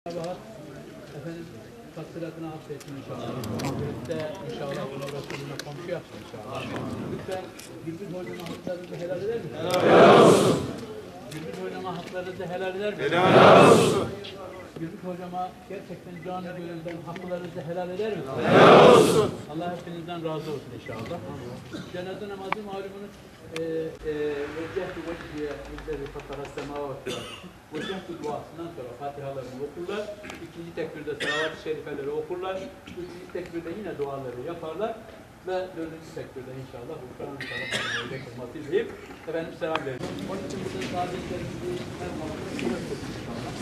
Sabahat efendim taksiratını affetsin inşallah. Ahirette inşallah bunu Resulüne komşu yapsın inşallah. Lütfen Gürbüz Hoca'nın haklarınızı helal eder misiniz? Helal olsun. Gürbüz Hoca'nın haklarınızı helal eder misiniz? Helal olsun. Gürbüz Hocama gerçekten canı gönülden haklarınızı helal eder misiniz? Helal olsun. Allah hepinizden razı olsun inşallah. Cenaze namazı malumunuz vecehtu vecihiye izleri fatara semavatı vecehtu duasından sonra fatihalarını okurlar. İkinci tekbirde salavat-ı şerifeleri okurlar. Üçüncü tekbirde yine duaları yaparlar. Ve dördüncü tekbirde inşallah bu Kur'an-ı Kerim'e yapılması izleyip efendim selam verir. Onun için burada kardeşlerimizi her zaman inşallah.